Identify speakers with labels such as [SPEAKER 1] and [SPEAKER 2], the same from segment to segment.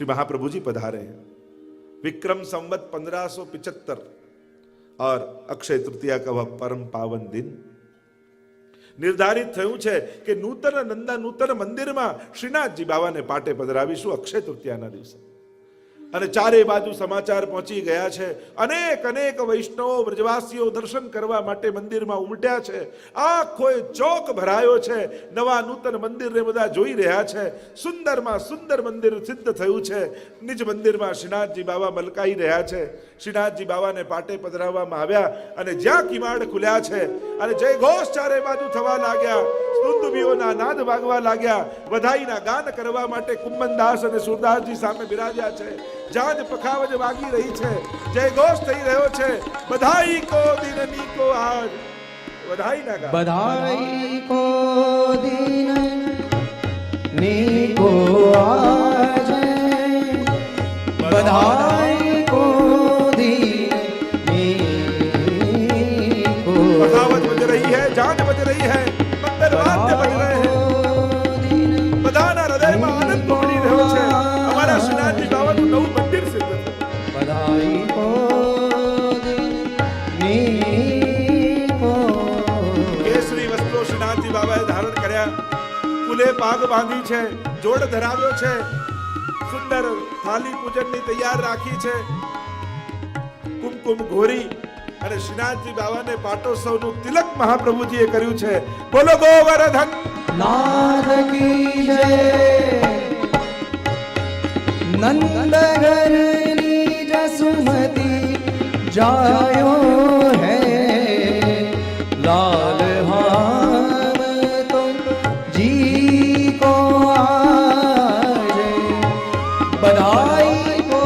[SPEAKER 1] महाप्रभु जी पधारे हैं। विक्रम संवत 1575 और अक्षय तृतीया का वह परम पावन दिन निर्धारित થયું છે કે નૂતન નંદા નૂતન મંદિરમાં શ્રીનાથજી બાવાને પાટે પધરાવીશું અક્ષય તૃતીયાના દિવસે। અને ચારે બાજુ સમાચાર પહોંચી ગયા છે। અનેક અનેક વૈષ્ણવો વ્રજવાસીઓ દર્શન કરવા માટે મંદિરમાં ઉમટ્યા છે। આખો ચોક ભરાયો છે। નવા નૂતન મંદિરને બધા જોઈ રહ્યા છે। સુંદરમાં સુંદર મંદિર સિદ્ધ થયું છે। નિજ મંદિરમાં શ્રીનાથજી બાવા મલકાઈ રહ્યા છે। શ્રીનાથજી બાવાને પાટે પધરાવવામાં આવ્યા અને જ્યાં કિવાડ ખુલ્યા છે અને જય ઘોષ ચારે બાજુ થવા લાગ્યા। દુંદુભીઓના નાદ વાગવા લાગ્યા। વધાઈના ગાન કરવા માટે કુંભનદાસ અને સુરદાસજી સામે બિરાજ્યા છે। જાજ પખાવજ વાગી રહી છે। જય ઘોષ થઈ રહ્યો છે। બધાઈ કો દિનની કો આજ વધાઈના ગાન
[SPEAKER 2] બધાઈ કો દિનની કો આજ બધાઈ કો દિનની કો
[SPEAKER 1] पखावज बज रही है। जान बज रही है। मंगल वाद्य बज रहे हैं। બધાના હૃદયમાં આનંદ ઉમટી રહ્યો છે। અમારા શ્રીનાથજી બાવાનું નવું મંદિર સિદ્ધ થયું।
[SPEAKER 2] બધાઈ કો દિનની કો
[SPEAKER 1] કેસરી વસ્ત્રો શ્રીનાથજી બાબાએ ધારણ કર્યા। ફૂલે પાગ બાંધી છે। જોડ ધરાવ્યો છે। સુંદર થાળી પૂજનની તૈયાર રાખી છે। કુમકુમ ઘોરી અને શ્રીનાથજી બાવાને પાટોત્સવનું તિલક મહાપ્રભુજીએ કર્યું છે। બોલો ગોવર્ધન
[SPEAKER 2] नाथ की जय नंदघर निज सुमति जायो है लाल हम तो जी को आज बधाई को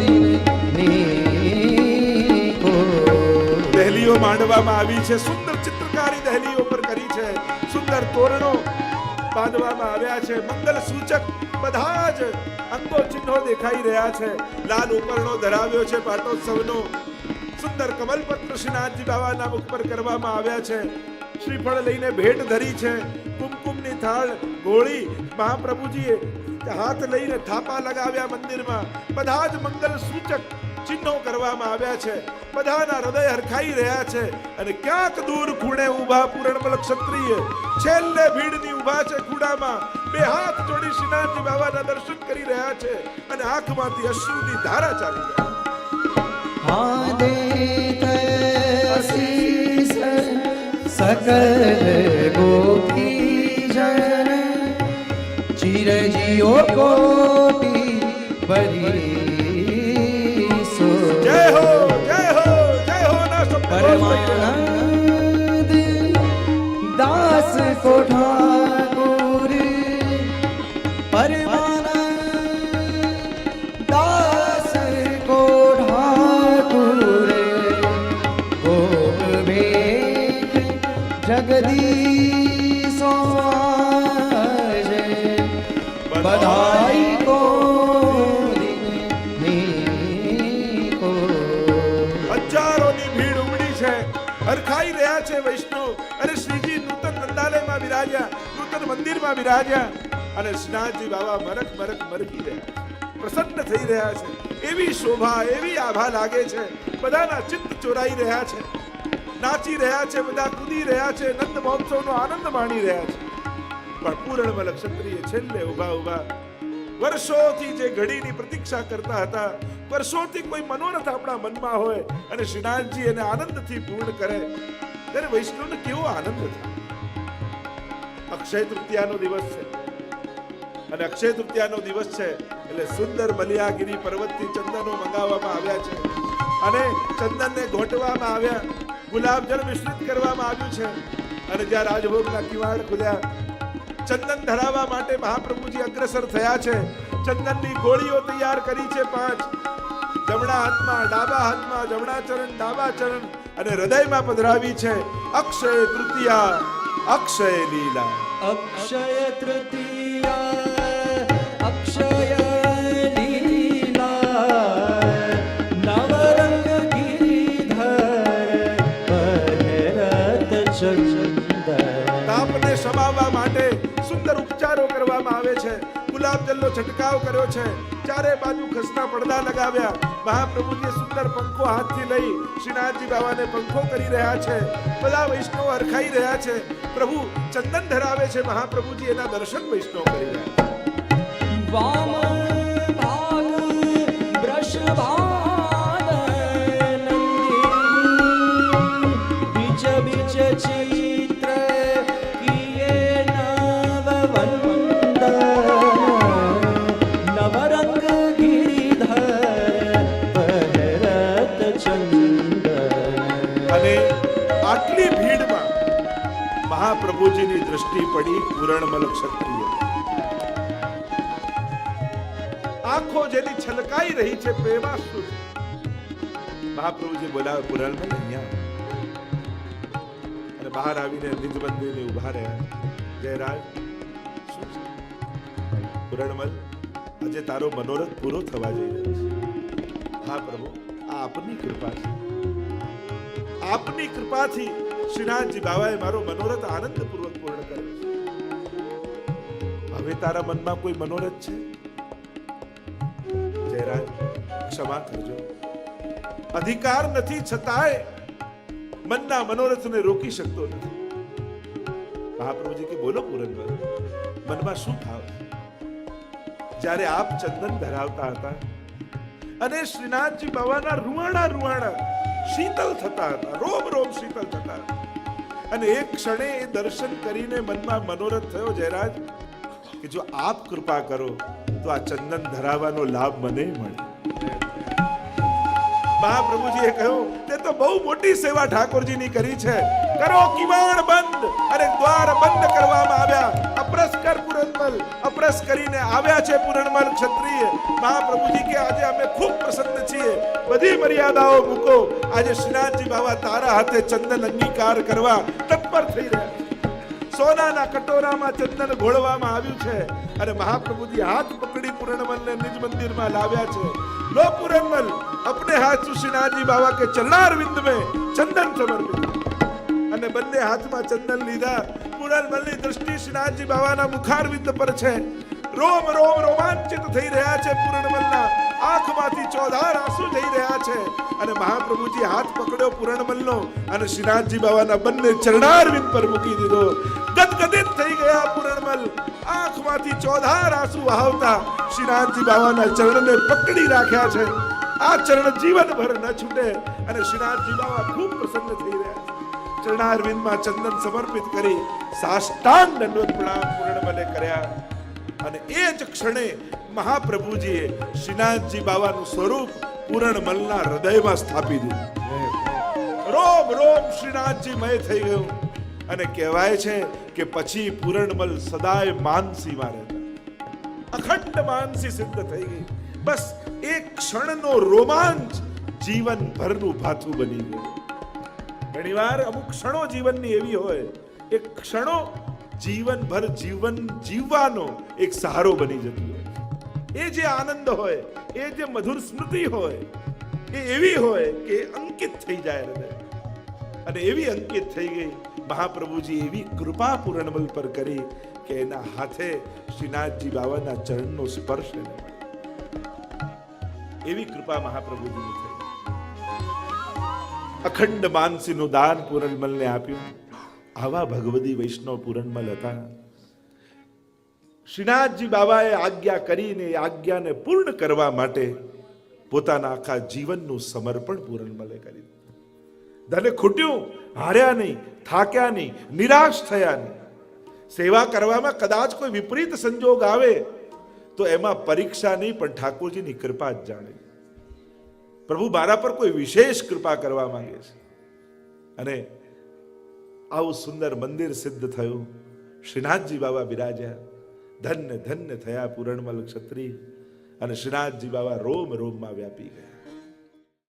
[SPEAKER 2] दिननी को
[SPEAKER 1] દહેલીઓ માંડવામાં આવી છે। સુંદર ચિત્રકારી દહેલીઓ પર કરી છે। સુંદર તોરણો બાંધવામાં આવ્યા છે। મંગલ સૂચક બધા જ અંગો ચિહ્નો દેખાઈ રહ્યા છે। લાલ ઉપરણો ધરાવ્યો છે પાટોત્સવનો। સુંદર કમલપત્ર શ્રીનાથજી બાવાના મુખ પર કરવામાં આવ્યા છે। શ્રીફળ લઈને ભેટ ધરી છે। કુમકુમની થાળ ગોળી મહાપ્રભુજીએ હાથ લઈને થાપા લગાવ્યા। મંદિરમાં બધા જ મંગલ સૂચક ચિહ્નો કરવામાં આવ્યા છે। બધાના હૃદય હરખાઈ રહ્યા છે। અને ક્યાંક દૂર ખૂણે ઊભા પૂરણમલ ક્ષત્રિય છેલ્લે ભીડની ઊભા છે ખૂણામાં। બે હાથ જોડી શ્રીનાથજી બાવાના દર્શન કરી રહ્યા છે અને આંખમાંથી અશ્રુની ધારા ચાલી રહી છે।
[SPEAKER 2] हाँ देत आशीष सकल गोपी जन चिरजियो कोटि बरीसो
[SPEAKER 1] जय हो जय हो जय हो ना सब
[SPEAKER 2] परमानंद दास को ठाकुर परमानंद दास को ठाकुर गोप भेद जगदीशो आज बधाई को दिननी को
[SPEAKER 1] હજારોની ભીડ ઉમડી છે। હરખાઈ રહ્યા છે વૈષ્ણવ। અને શ્રીજી નૂતન નંદાલયમાં બિરાજ્યા। નૂતન મંદિરમાં બિરાજ્યા અને શ્રીનાથજી બાબા મરક મરક મરકી રહ્યા છે। પ્રસન્ન થઈ રહ્યા છે। એવી શોભા એવી આભા લાગે છે। બધાના ચિત્ત ચોરાઈ રહ્યા છે। નાચી રહ્યા છે। બધા કૂદી રહ્યા છે। નંદ મહોત્સવનો આનંદ માણી રહ્યા છે। પણ પૂરણમલ ક્ષત્રિય છેલ્લે ઊભા ઊભા વર્ષોથી જે ઘડીની પ્રતીક્ષા કરતા હતા। વર્ષોથી કોઈ મનોરથ આપણા મનમાં હોય અને શ્રીનાથજી એને આનંદથી પૂર્ણ કરે ત્યારે વૈષ્ણવને કેવો આનંદ થાય। અક્ષય તૃતીયાનો દિવસ છે અને અક્ષય તૃતીયાનો દિવસ છે એટલે સુંદર બલિયાગીરી પર્વતથી ચંદનો મંગાવવામાં આવ્યા છે અને ચંદનને ઘોંટવામાં આવ્યા। ગુલાબ જળ મિશ્રિત કરવામાં આવ્યું છે અને જ્યાં રાજભોગના કિવાડ ખુલ્યા ચંદન ધરાવવા માટે મહાપ્રભુજી અગ્રસર થયા છે। ચંદનની ગોળીઓ તૈયાર કરી છે 5। જમણા હાથમાં ડાબા હાથમાં જમણા ચરણ ડાબા ચરણ અને હૃદયમાં પધરાવી છે અક્ષય તૃતીયા અક્ષય લીલા।
[SPEAKER 2] अक्षय तृतीया अक्षय लीला नवरंग गिरिधर पहरत चंदन।
[SPEAKER 1] તાપને સમાવવા માટે સુંદર ઉપચારો કરવામાં આવે છે। ગુલાબ જલનો છંટકાવ કર્યો છે, ચારે બાજુ ખસના પડદા લગાવ્યા, મહાપ્રભુજીએ સુંદર પંખો હાથથી લઈ શ્રીનાથજી બાવાને પંખો કરી રહ્યા છે, બધા વૈષ્ણવ હરખાઈ રહ્યા છે, પ્રભુ ચંદન ધરાવે છે, મહાપ્રભુજી એના દર્શન વૈષ્ણવ કરી રહ્યા છે.
[SPEAKER 2] વામ ભાગ વૃષભાન નંદી બીજ બીજ ચિત્ર કિયે નવવંદ નવરંગ ગિરિધર પહેરત ચંદન.
[SPEAKER 1] અને આટલી ભીડમાં મહાપ્રભુજીની દ્રષ્ટિ પડી પૂરણમલ ક્ષત્રિય. આંખો જેની છલકાઈ રહી છે પ્રેમાશ્રુ. મહાપ્રભુજી બોલાવે પૂરણમલ અહીંયા. અને બહાર આવીને નિજ મંદિરે ઉભા રહ્યા. જયરાજ શું છે? પૂરણમલ, આજે તારો મનોરથ પૂરો થવા જઈ રહ્યો છે. હા પ્રભુ, આ આપની કૃપા છે. આપની કૃપાથી શ્રીનાથજી બાવાએ મારો મનોરથ આનંદપૂર્વક પૂર્ણ કર્યો છે. હવે તારા મનમાં કોઈ મનોરથ છે? જયરાજ, ક્ષમા કરજો. અધિકાર નથી છતાંય મનના મનોરથને રોકી શકતો નથી. મહાપ્રભુજી કે બોલો પૂરણમલ, મનમાં શું ભાવ? જ્યારે આપ ચંદન ધરાવતા હતા અને શ્રીનાથજી બાવાના રૂવાણા રૂવાણા શીતલ થતા હતા, રોમ રોમ શીતલ થતા હતા, અને એક ક્ષણે એ દર્શન કરીને મનમાં મનોરથ થયો જયરાજ કે જો આપ કૃપા કરો તો આ ચંદન ધરાવવાનો લાભ મને મળે. મહાપ્રભુજીએ કહ્યું, તે તો બહુ મોટી સેવા ઠાકોરજીની કરી છે. કરો કિવાણ બંધ. અને દ્વાર બંધ કરવામાં આવ્યા. અપરસ કર પૂરણમલ. અપરસ કરીને આવ્યા છે પૂરણમલ ક્ષત્રિય. મહાપ્રભુજી કે આજે અમે ખૂબ પ્રસન્ન છીએ. બધી મર્યાદાઓ મૂકો. આજે શ્રીનાથજી બાવા તારા હાથે ચંદન અંગીકાર કરવા તત્પર થઈ રહ્યા છે. સોનાના કટોરામાં ચંદન ઘોળવામાં આવ્યું છે અને મહાપ્રભુજી હાથ પકડી પૂરણમલને નિજ મંદિરમાં લાવ્યા છે. લો પૂરણમલ, अपने हाथ से श्रीनाथजी बाबा के चरणारविंद में चंदन समर्पित. અને બંને હાથમાં ચંદન લીધા. પૂરણમલની દ્રષ્ટિ શ્રીનાથજી બાવાના મુખારવિંદ પર છે. રોમ રોમ રોમાંચિત થઈ રહ્યા છે. પૂરણમલના આંખમાંથી ચોધાર આંસુ જઈ રહ્યા છે. અને મહાપ્રભુજી હાથ પકડ્યો પૂરણમલનો અને શ્રીનાથજી બાવાના બંને ચરણારવિંદ પર મૂકી દીધો. ગદગદિત થઈ ગયા પૂરણમલ. આંખમાંથી ચોધાર આંસુ વહાવતા શ્રીનાથજી બાવાના ચરણને પકડી રાખ્યા છે. આ ચરણ જીવનભર ન છૂટે. અને શ્રીનાથજી બાવા ખૂબ પ્રસન્ન થઈ રહ્યા છે. ચરણારવિંદમાં ચંદન સમર્પિત કરી સાષ્ટાંગ દંડવત પ્રણામ પૂરણમલે કર્યા. અને એ જ ક્ષણે મહાપ્રભુજીએ શ્રીનાથજી બાવાનું સ્વરૂપ પૂરણમલના હૃદયમાં સ્થાપી દીધું. રોમ રોમ શ્રીનાથજી મય થઈ ગયું. અને કહેવાય છે કે પછી પૂરણમલ સદાય માનસીમાં રહેતા. અખંડ માનસી સિદ્ધ થઈ ગઈ. બસ એક ક્ષણનો રોમાંચ જીવનભરનું ભાથું બની ગયું. ઘણીવાર અમુક ક્ષણો જીવનની એવી હોય, એક ક્ષણો જીવનભર જીવન જીવવાનો એક સહારો બની જતો હોય. એ જે આનંદ હોય, એ જે મધુર સ્મૃતિ હોય, એ એવી હોય કે અંકિત થઈ જાય હૃદય. અને એવી અંકિત થઈ ગઈ. મહાપ્રભુજી એવી કૃપા પૂરણમલ પર કરી કે એના હાથે શ્રીનાથજી બાવાના ચરણનો સ્પર્શ એને મળ્યો. એવી કૃપા મહાપ્રભુજીની થઈ. અખંડ માનસીનું દાન પૂરણમલને આપ્યું. આવા ભગવદી વૈષ્ણવ પૂરણમલ હતા. શ્રીનાથજી બાબાએ આજ્ઞા કરીને એ આજ્ઞાને પૂર્ણ કરવા માટે પોતાના આખા જીવનનું સમર્પણ પૂરણમલે કર્યું. ધને ખૂટ્યું, હાર્યા નહીં, થાક્યા નહીં, નિરાશ થયા નહીં. સેવા કરવામાં કદાચ કોઈ વિપરીત સંજોગ આવે તો એમાં પરીક્ષા નહીં, પણ ઠાકોરજીની કૃપા જ જાણે. પ્રભુ મારા પર કોઈ વિશેષ કૃપા કરવા માંગે છે. અને આવું સુંદર મંદિર સિદ્ધ થયું. શ્રીનાથજી બાબા બિરાજ્યા. ધન્ય ધન્ય થયા પૂરણમલ ક્ષત્રિય. અને શ્રીનાથજી બાબા રોમ રોમમાં વ્યાપી ગયા.